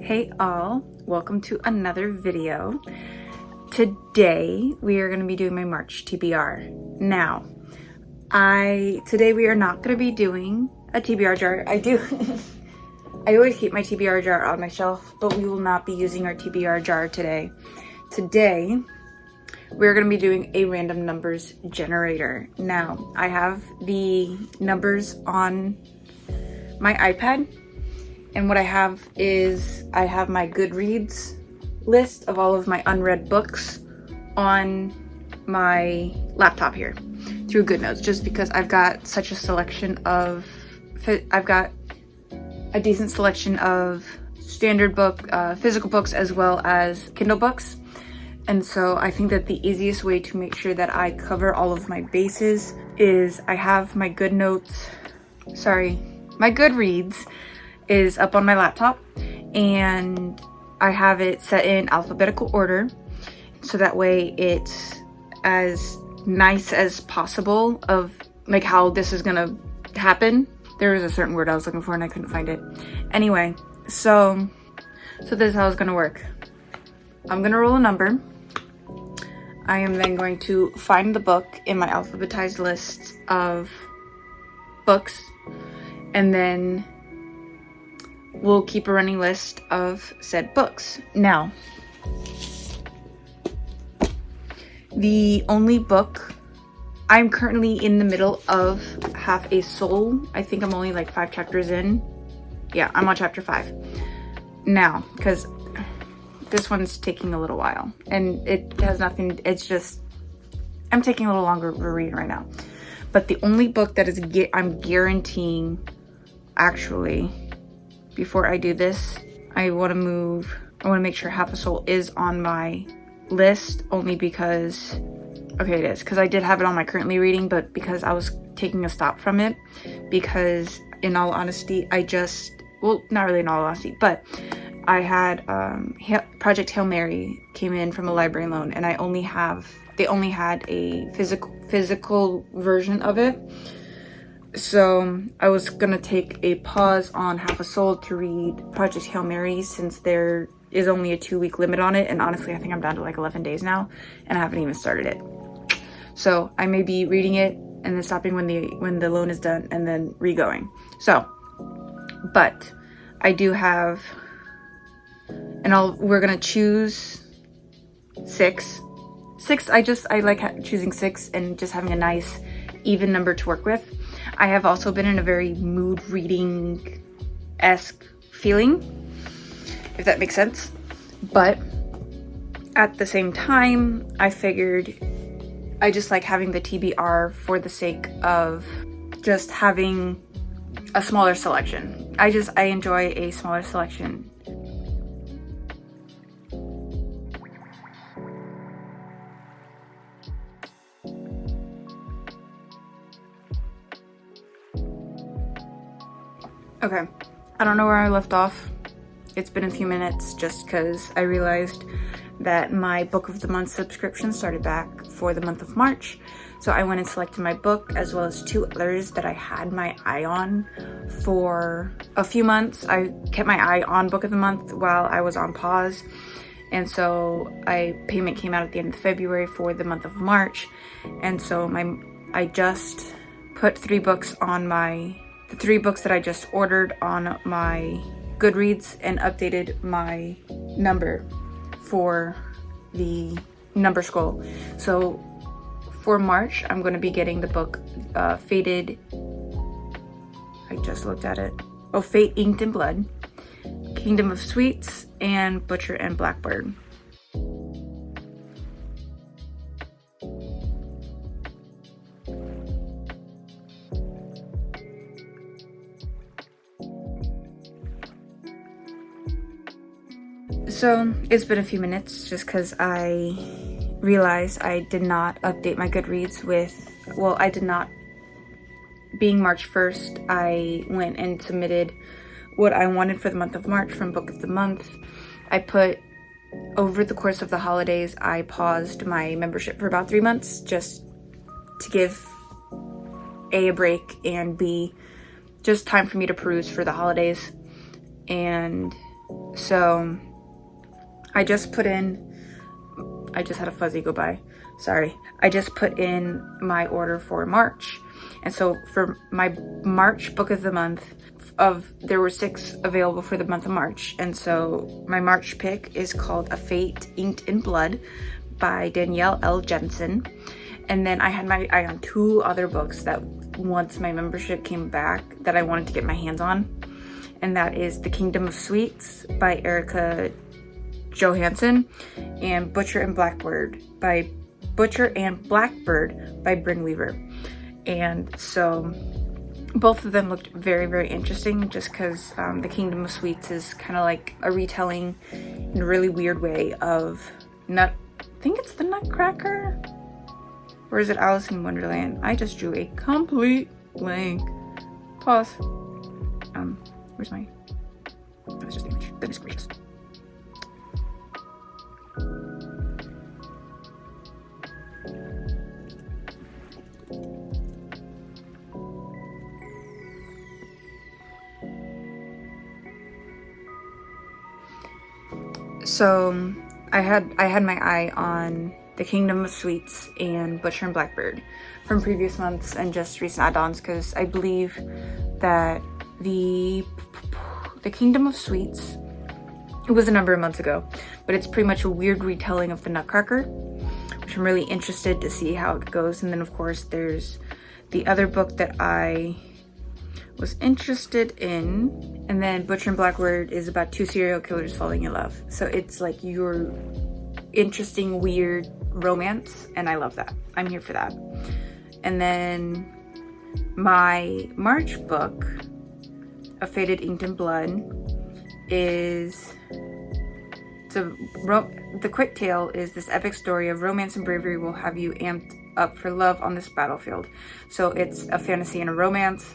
Hey all, welcome to another video. Today we are going to be doing my March TBR. Now, today we are not going to be doing a TBR jar. I always keep my TBR jar on my shelf, but we will not be using our TBR jar today. Today, we're going to be doing a random numbers generator. Now, I have the numbers on my iPad, and what I have is I have my Goodreads list of all of my unread books on my laptop here through GoodNotes, just because I've got such a selection of, I've got a decent selection of standard book, physical books, as well as Kindle books. And so I think that the easiest way to make sure that I cover all of my bases is I have my my Goodreads is up on my laptop, and I have it set in alphabetical order, so that way it's as nice as possible of like how this is gonna happen. There was a certain word I was looking for and I couldn't find it. Anyway, so this is how it's gonna work. I'm gonna roll a number. I am then going to find the book in my alphabetized list of books, and then we'll keep a running list of said books. Now, the only book, I'm currently in the middle of Half a Soul. I think I'm only like 5 chapters in. Yeah, I'm on chapter 5 now, because this one's taking a little while, and it has nothing, it's just, I'm taking a little longer to read right now. But the only book that is, I'm guaranteeing, actually, before I do this, I want to make sure Half a Soul is on my list, only because, okay, it is, because I did have it on my currently reading, but because I was taking a stop from it, because in all honesty, well, not really in all honesty, but I had Project Hail Mary came in from a library loan, and they only had a physical version of it. So I was gonna take a pause on Half a Soul to read Project Hail Mary, since there is only a 2-week limit on it, and honestly I think I'm down to like 11 days now and I haven't even started it. So I may be reading it and then stopping when the loan is done and then re-going. So, but I do have, and we're gonna choose 6. I like choosing 6 and just having a nice even number to work with. I have also been in a very mood reading-esque feeling, if that makes sense. But at the same time, I figured I just like having the TBR for the sake of just having a smaller selection. I enjoy a smaller selection. Okay, I don't know where I left off. It's been a few minutes, just because I realized that my Book of the Month subscription started back for the month of March. So I went and selected my book, as well as 2 others that I had my eye on for a few months. I kept my eye on Book of the Month while I was on pause. And so payment came out at the end of February for the month of March. And so I just put 3 books on the 3 books that I just ordered on my Goodreads, and updated my number for the number scroll. So for March, I'm going to be getting the book Fated, I just looked at it. Oh, Fate Inked in Blood, Kingdom of Sweets, and Butcher and Blackbird. So it's been a few minutes, just because I realized I did not update my Goodreads being March 1st, I went and submitted what I wanted for the month of March from Book of the Month. Over the course of the holidays, I paused my membership for about 3 months, just to give A, break, and B, just time for me to peruse for the holidays. And So I just put in, I just had a fuzzy go by. Sorry. I just put in my order for March. And so for my March book of the month, there were 6 available for the month of March. And so my March pick is called A Fate Inked in Blood by Danielle L. Jensen. And then I had my eye on 2 other books that once my membership came back that I wanted to get my hands on. And that is The Kingdom of Sweets by Erica Johansson and Butcher and Blackbird by Bryn Weaver. And so both of them looked very, very interesting just because The Kingdom of Sweets is kind of like a retelling in a really weird way of I think it's the Nutcracker? Or is it Alice in Wonderland? I just drew a complete blank. Pause. Where's my... That was just the image. Goodness gracious. So I had my eye on The Kingdom of Sweets and Butcher and Blackbird from previous months and just recent add-ons because I believe that the Kingdom of Sweets, it was a number of months ago, but it's pretty much a weird retelling of the Nutcracker, which I'm really interested to see how it goes. And then of course there's the other book that I was interested in, and then Butcher and Blackbird is about 2 serial killers falling in love. So it's like your interesting, weird romance, and I love that. I'm here for that. And then my March book, A Faded Inked in Blood, is the quick tale is this epic story of romance and bravery will have you amped up for love on this battlefield. So it's a fantasy and a romance.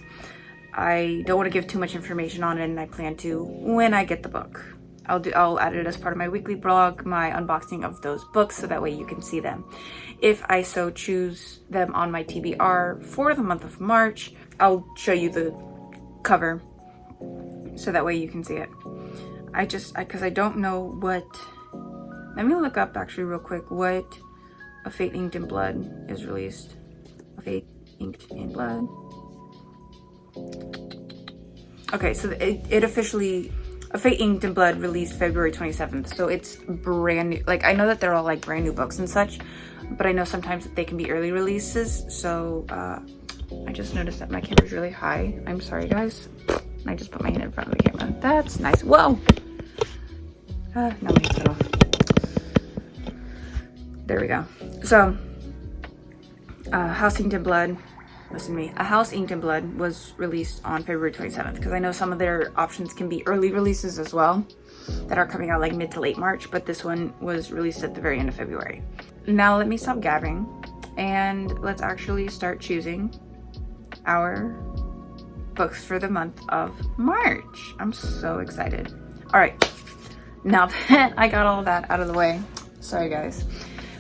I don't want to give too much information on it, and I plan to when I get the book. I'll add it as part of my weekly blog, my unboxing of those books, so that way you can see them. If I so choose them on my TBR for the month of March, I'll show you the cover, so that way you can see it. Because I don't know what, let me look up actually real quick what A Fate Inked in Blood is released. A Fate Inked in Blood. Okay, so it officially, A Fate Inked in Blood released February 27th, so it's brand new. Like, I know that they're all like brand new books and such, but I know sometimes that they can be early releases. So I just noticed that my camera's really high. I'm sorry guys. I just put my hand in front of the camera. That's nice. Whoa! Now my hand's cut off. There we go. So House Inked in Blood, listen to me. A House Inked in Blood was released on February 27th because I know some of their options can be early releases as well that are coming out like mid to late March, but this one was released at the very end of February. Now let me stop gabbing and let's actually start choosing our books for the month of March. I'm so excited. All right, now that I got all that out of the way, sorry guys,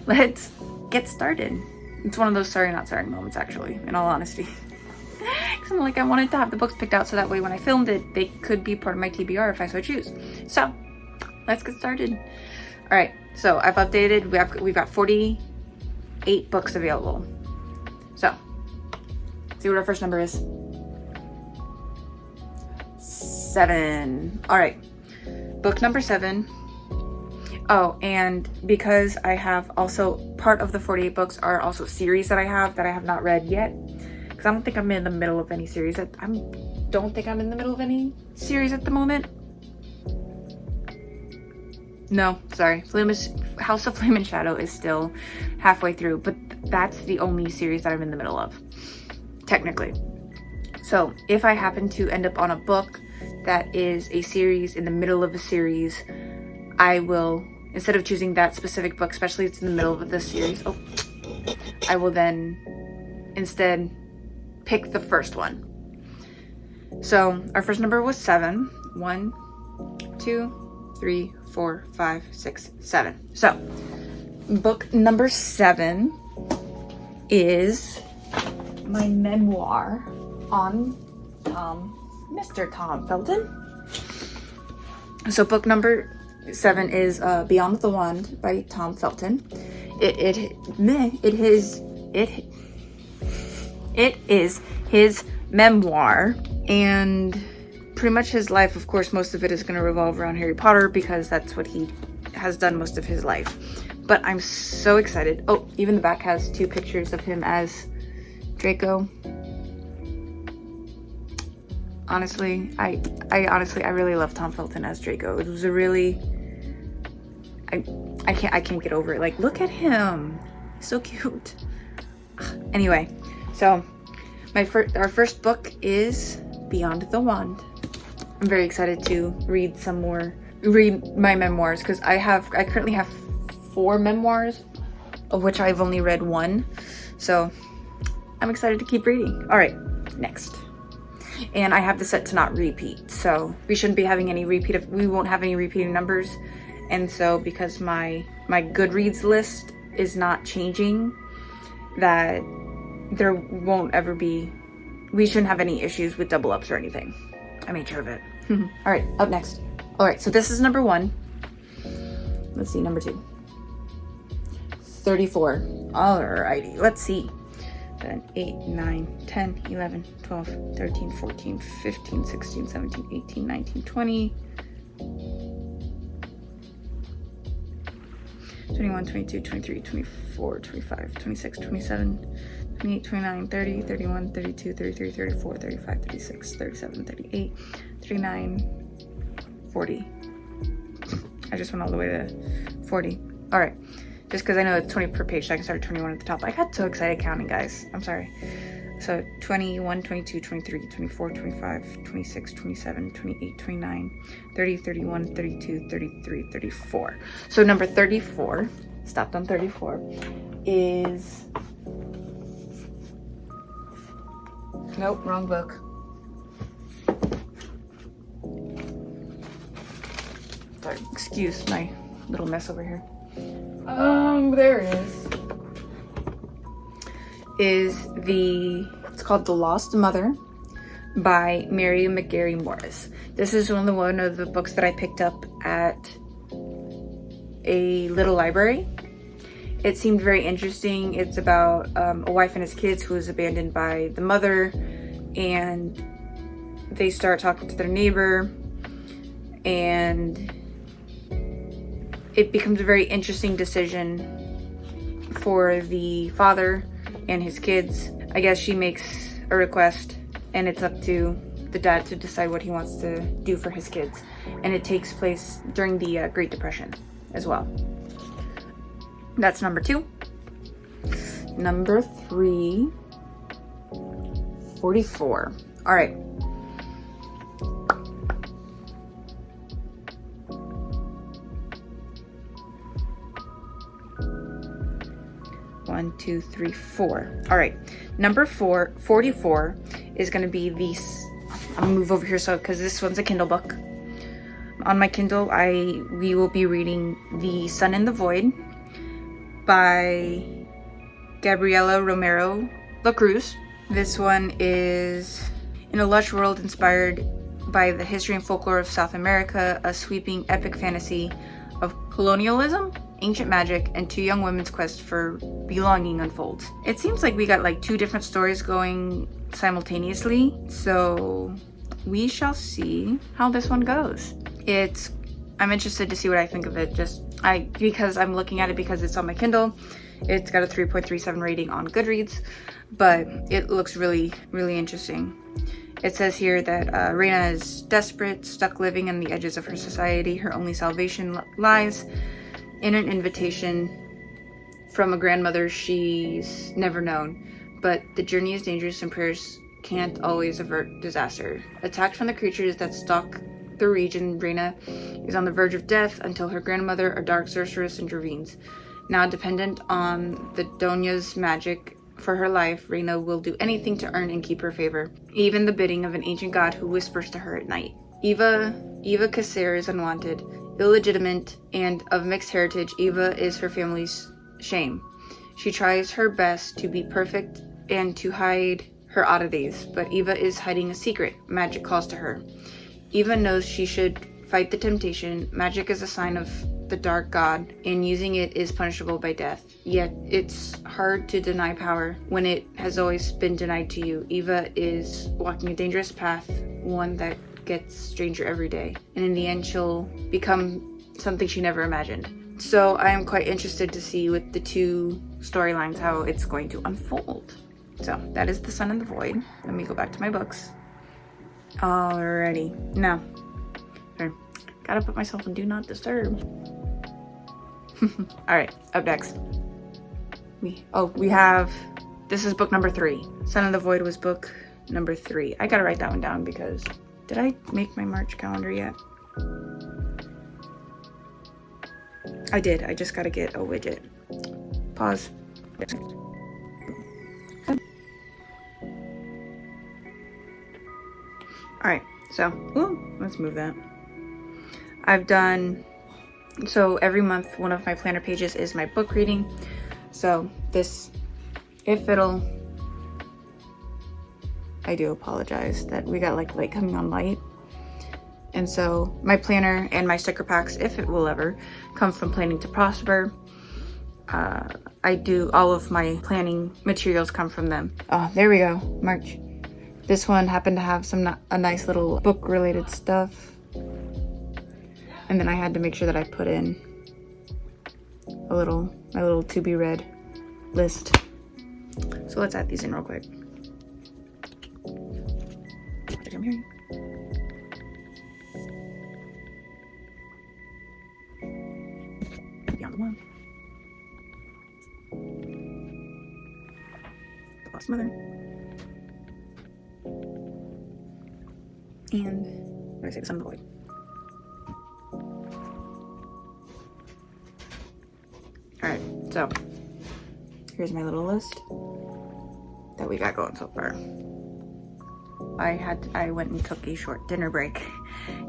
let's get started. It's one of those sorry not sorry moments actually, in all honesty. Because I'm like, I wanted to have the books picked out so that way when I filmed it, they could be part of my TBR if I so choose. So let's get started. All right, so I've updated, we've got 48 books available. So see what our first number is. 7. All right, book number 7. Oh, and because I have also, part of the 48 books are also series that I have not read yet. Because I don't think I'm in the middle of any series. I don't think I'm in the middle of any series at the moment. No, sorry. House of Flame and Shadow is still halfway through, but that's the only series that I'm in the middle of, technically. So if I happen to end up on a book that is a series in the middle of a series, I will, instead of choosing that specific book, especially if it's in the middle of the series, I will then instead pick the first one. So our first number was 7. 1, 2, 3, 4, 5, 6, 7. So book number 7 is my memoir on Mr. Tom Felton. So book number 7 is Beyond the Wand by Tom Felton. It is his memoir, and pretty much his life. Of course, most of it is going to revolve around Harry Potter because that's what he has done most of his life. But I'm so excited. Oh, even the back has 2 pictures of him as Draco. Honestly, I really love Tom Felton as Draco. It was a really, I can't get over it. Like, look at him, so cute. Anyway, so our first book is Beyond the Wand. I'm very excited to read my memoirs, because I currently have 4 memoirs, of which I've only read 1. So I'm excited to keep reading. All right, next. And I have the set to not repeat, so we shouldn't be having any we won't have any repeating numbers. And so because my Goodreads list is not changing, that there won't ever be, we shouldn't have any issues with double ups or anything. I made sure of it. All right, up next. All right, so this is number 1. Let's see, number 2. 34. Alrighty, let's see. 7, 8, 9, 10, 11, 12, 13, 14, 15, 16, 17, 18, 19, 20, 21, 22, 23, 24, 25, 26, 27, 28, 29, 30, 31, 32, 33, 34, 35, 36, 37, 38, 39, 40. I just went all the way to 40. All right. Just because I know it's 20 per page, so I can start at 21 at the top. I got so excited counting, guys. I'm sorry. So 21, 22, 23, 24, 25, 26, 27, 28, 29, 30, 31, 32, 33, 34. So number 34, stopped on 34, is... Nope, wrong book. Sorry, excuse my little mess over here. There it is. It's called The Lost Mother by Mary McGarry Morris. This is one of the books that I picked up at a little library. It seemed very interesting. It's about a wife and his kids who is abandoned by the mother, and they start talking to their neighbor, and it becomes a very interesting decision for the father and his kids. I guess she makes a request, and it's up to the dad to decide what he wants to do for his kids. And it takes place during the Great Depression as well. That's number 2. Number 3, 44. All right. One, 2, 3, 4. All right. Number 44 is going to be these. I'll move over here because this one's a Kindle book. On my Kindle, we will be reading The Sun in the Void by Gabriela Romero Lacruz. This one is in a lush world inspired by the history and folklore of South America, a sweeping epic fantasy of colonialism, ancient magic, and 2 young women's quest for belonging unfolds. It seems like we got like 2 different stories going simultaneously, so we shall see how this one goes. I'm interested to see what I think of it, because I'm looking at it because it's on my Kindle. It's got a 3.37 rating on Goodreads, but it looks really, really interesting. It says here that Reina is desperate, stuck living on the edges of her society. Her only salvation lies in an invitation from a grandmother she's never known. But the journey is dangerous and prayers can't always avert disaster. Attacked from the creatures that stalk the region, Reina is on the verge of death until her grandmother, a dark sorceress, intervenes. Now dependent on the Donya's magic for her life, Reina will do anything to earn and keep her favor, even the bidding of an ancient god who whispers to her at night. Eva Kasser is unwanted, illegitimate, and of mixed heritage. Eva is her family's shame. She tries her best to be perfect and to hide her oddities, but Eva is hiding a secret. Magic calls to her. Eva knows she should fight the temptation. Magic is a sign of the dark god, and using it is punishable by death. Yet it's hard to deny power when it has always been denied to you. Eva is walking a dangerous path, one that gets stranger every day, and in the end she'll become something she never imagined. So I am quite interested to see with the two storylines how it's going to unfold. So that is The Sun and the Void. Let me go back to my books. Alrighty, now gotta put myself in do not disturb. All right, up next we have, this is book number 3. Son of the Void was book number 3. I gotta write that one down because, did I make my March calendar yet? I did. I just gotta get a widget. Pause. All right, so let's move that. I've done, so every month one of my planner pages is my book reading. So this, I do apologize that we got like light coming on light. And so my planner and my sticker packs, if it will ever, come from Planning to Prosper. I do all of my planning materials come from them. Oh, there we go, March. This one happened to have a nice little book related stuff. And then I had to make sure that I put in my little to be read list. So let's add these in real quick. Beyond the One. The Lost Mother. And what did I say? The Son of the Void. Alright, so here's my little list that we got going so far. I went and took a short dinner break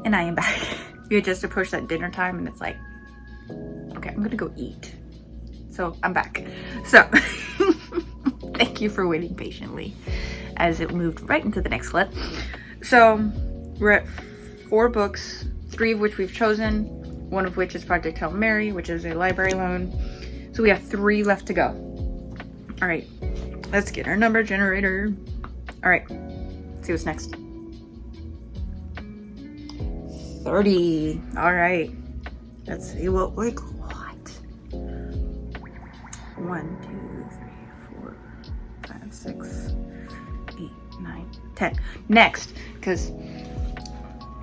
and I am back. We had just approached that dinner time and it's like, okay, I'm gonna go eat. So I'm back. So thank you for waiting patiently as it moved right into the next clip. So we're at 4 books, 3 of which we've chosen, one of which is Project Hail Mary, which is a library loan. So we have 3 left to go. All right, let's get our number generator. All right, let's see what's next. 30. All right, let's see what we got. 1, 2, 3, 4, 5, 6, 8, 9, 10. Next, because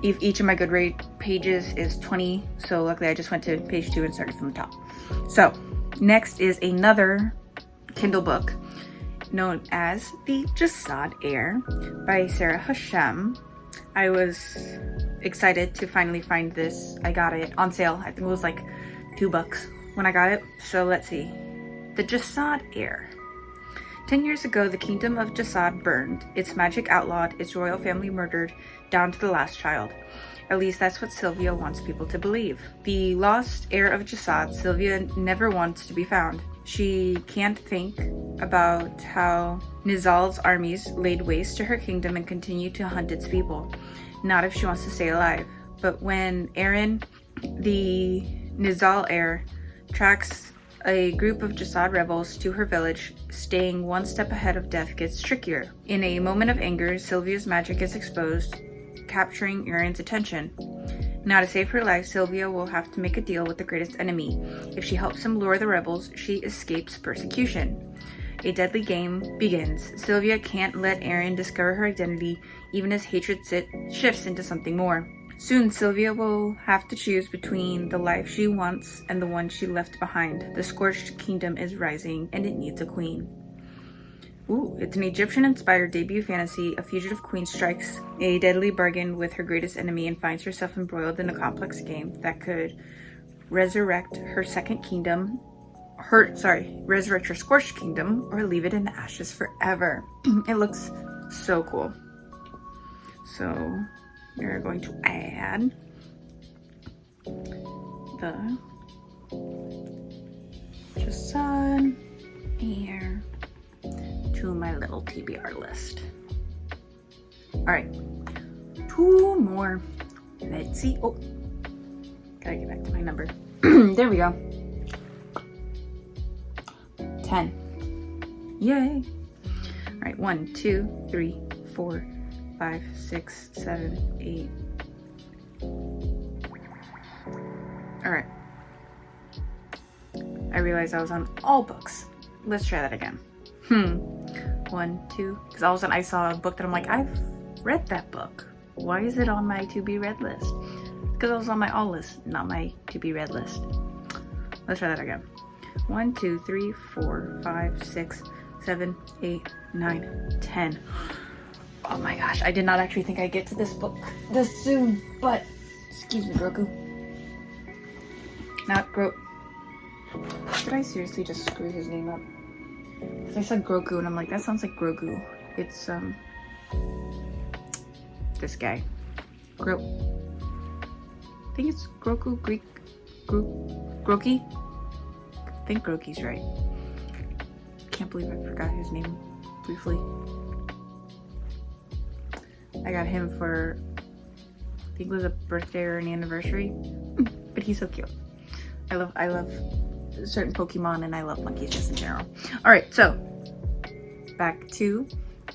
each of my Goodreads pages is 20, so luckily I just went to page 2 and started from the top. So next is another Kindle book known as The Jasad Heir by Sarah Hashem. I was excited to finally find this. I got it on sale. I think it was like $2 when I got it. So let's see. The Jasad Heir. 10 years ago, the kingdom of Jasad burned, its magic outlawed, its royal family murdered, down to the last child. At least that's what Sylvia wants people to believe. The lost heir of Jasad, Sylvia never wants to be found. She can't think about how Nizal's armies laid waste to her kingdom and continue to hunt its people. Not if she wants to stay alive. But when Aaron, the Nizal heir, tracks a group of Jasad rebels to her village, staying one step ahead of death gets trickier. In a moment of anger, Sylvia's magic is exposed, capturing Aaron's attention. Now to save her life, Sylvia will have to make a deal with the greatest enemy. If she helps him lure the rebels, she escapes persecution. A deadly game begins. Sylvia can't let Aaron discover her identity, even as hatred shifts into something more. Soon, Sylvia will have to choose between the life she wants and the one she left behind. The Scorched Kingdom is rising, and it needs a queen. Ooh, it's an Egyptian-inspired debut fantasy. A fugitive queen strikes a deadly bargain with her greatest enemy and finds herself embroiled in a complex game that could resurrect her resurrect her Scorched Kingdom, or leave it in the ashes forever. It looks so cool. So we're going to add the Jasad Heir to my little TBR list. All right, 2 more. Let's see. Oh, Gotta get back to my number. There we go. 10. Yay. All right, 1, 2, 3, 4, 5, 6, 7, 8. All right. I realized I was on all books. Let's try that again. 1, 2, because all of a sudden I saw a book that I'm like, I've read that book. Why is it on my to be read list? Because I was on my all list, not my to be read list. Let's try that again. 1, 2, 3, 4, 5, 6, 7, 8, 9, 10. Oh my gosh, I did not actually think I'd get to this book this soon, but excuse me, Grogu. Not Did I seriously just screw his name up? Because I said Grogu and I'm like, that sounds like Grogu. It's this guy. I think it's Grogu, Groki? I think Groki's right. Can't believe I forgot his name briefly. I got him for, I think it was a birthday or an anniversary, but he's so cute. I love certain Pokemon and I love monkeys just in general. All right, so back to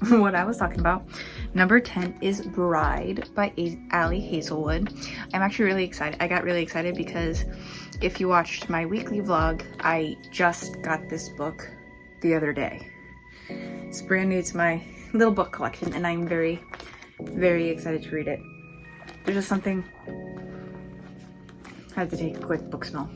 what I was talking about. Number 10 is Bride by Ali Hazelwood. I'm actually really excited. I got really excited because if you watched my weekly vlog, I just got this book the other day. It's brand new to my little book collection and I'm very, very excited to read it. There's just something, I had to take a quick book smell.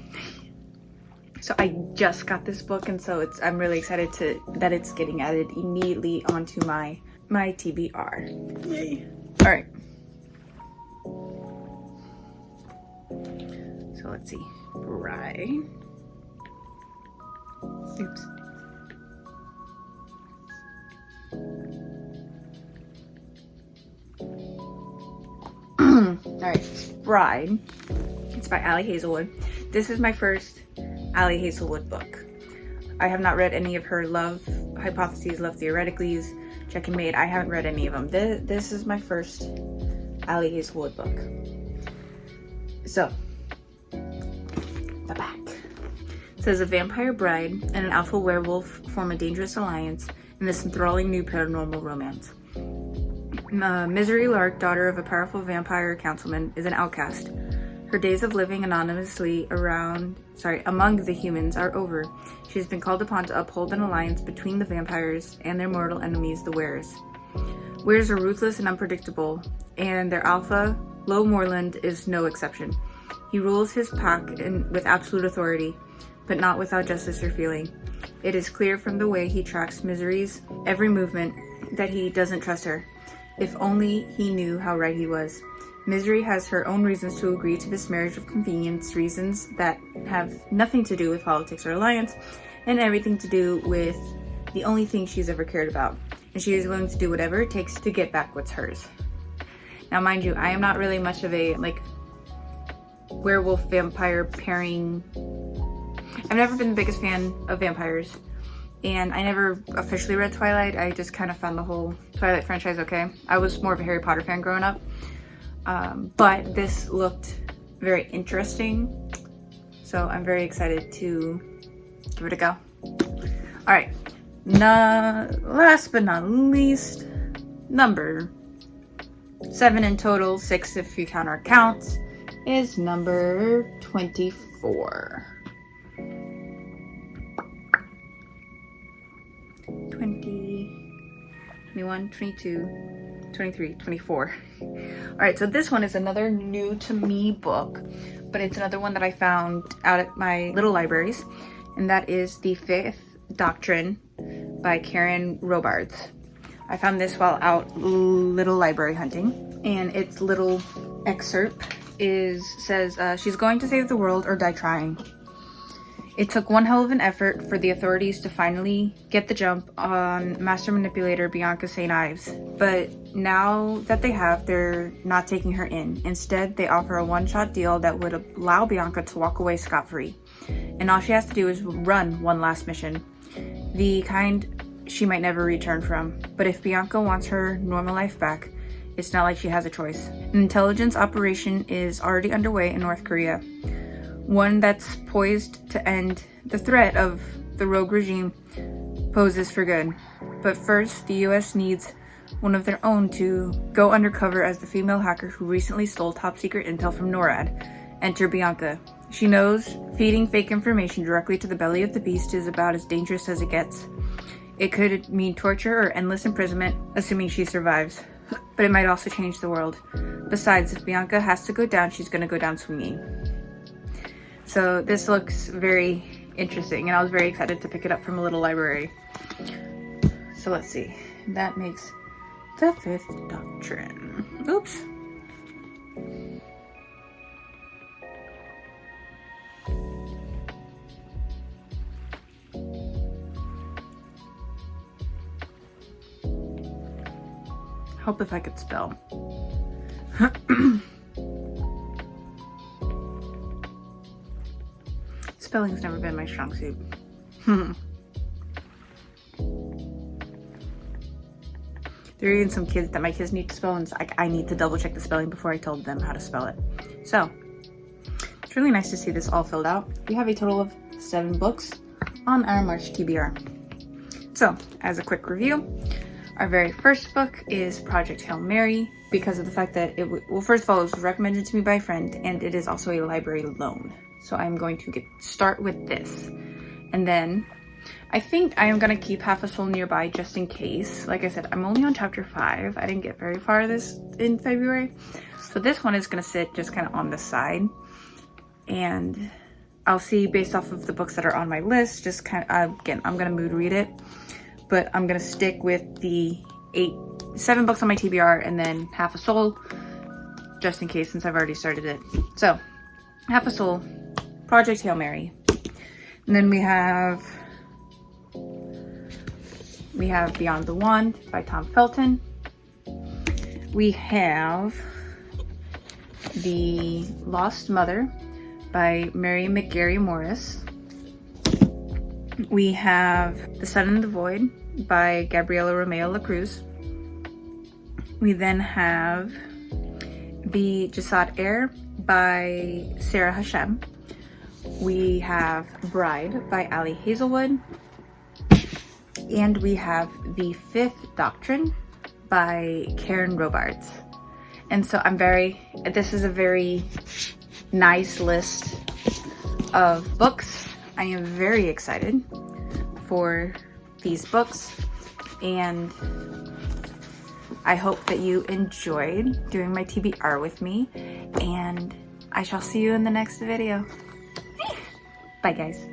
So I just got this book and so I'm really excited that it's getting added immediately onto my TBR. Yay. All right. So let's see. Bride. Oops. All right, Bride. It's by Ali Hazelwood. This is my first Ali Hazelwood book. I have not read any of her Love Hypotheses, Love Theoreticals, Check and Mate. I haven't read any of them. This is my first Ali Hazelwood book. So, the back. It says a vampire bride and an alpha werewolf form a dangerous alliance in this enthralling new paranormal romance. Misery Lark, daughter of a powerful vampire councilman, is an outcast. Her days of living anonymously among the humans are over. She has been called upon to uphold an alliance between the vampires and their mortal enemies, the Wares. Wares are ruthless and unpredictable, and their alpha, Lo Morland, is no exception. He rules his pack with absolute authority, but not without justice or feeling. It is clear from the way he tracks Misery's every movement that he doesn't trust her. If only he knew how right he was. Misery has her own reasons to agree to this marriage of convenience, reasons that have nothing to do with politics or alliance, and everything to do with the only thing she's ever cared about. And she is willing to do whatever it takes to get back what's hers. Now, mind you, I am not really much of a, werewolf vampire pairing. I've never been the biggest fan of vampires. And I never officially read Twilight. I just kind of found the whole Twilight franchise okay. I was more of a Harry Potter fan growing up. But this looked very interesting. So I'm very excited to give it a go. All right. Last but not least, number 7 in total, 6 if you count our counts, is number 24. 21, 22, 23, 24. All right, so this one is another new to me book, but it's another one that I found out at my little libraries, and that is The Fifth Doctrine by Karen Robards. I found this while out little library hunting, and its little excerpt says, she's going to save the world or die trying. It took one hell of an effort for the authorities to finally get the jump on master manipulator Bianca St. Ives. But now that they have, they're not taking her in. Instead, they offer a one-shot deal that would allow Bianca to walk away scot-free. And all she has to do is run one last mission. The kind she might never return from. But if Bianca wants her normal life back, It's not like she has a choice. An intelligence operation is already underway in North Korea, one that's poised to end the threat of the rogue regime poses for good. But first, the US needs one of their own to go undercover as the female hacker who recently stole top secret intel from NORAD. Enter Bianca. She knows feeding fake information directly to the belly of the beast is about as dangerous as it gets. It could mean torture or endless imprisonment, assuming she survives. But it might also change the world. Besides, if Bianca has to go down, she's gonna go down swinging. So this looks very interesting, and I was very excited to pick it up from a little library. So let's see. That makes the 5th doctrine. Oops. Help if I could spell. Spelling's never been my strong suit. There are even some kids that my kids need to spell, and it's like I need to double check the spelling before I told them how to spell it. So it's really nice to see this all filled out. We have a total of 7 books on our March TBR. So as a quick review, our very first book is Project Hail Mary, because of the fact that well, first of all, it was recommended to me by a friend, and it is also a library loan. So I'm going to start with this. And then I think I am going to keep Half a Soul nearby just in case. Like I said, I'm only on chapter 5. I didn't get very far this in February. So this one is going to sit just kind of on the side. And I'll see based off of the books that are on my list. Just kind of, again, I'm going to mood read it. But I'm going to stick with the 7 books on my TBR and then Half a Soul, just in case, since I've already started it. So, Half a Soul, Project Hail Mary. And then we have Beyond the Wand by Tom Felton. We have The Lost Mother by Mary McGarry Morris. We have The Sun and the Void by Gabriela Romeo Lacruz. We then have The Jasad Air by Sarah Hashem. We have Bride by Ali Hazelwood. And we have The 5th Doctrine by Karen Robards. And so this is a very nice list of books. I am very excited for these books, and I hope that you enjoyed doing my TBR with me, and I shall see you in the next video. Bye guys.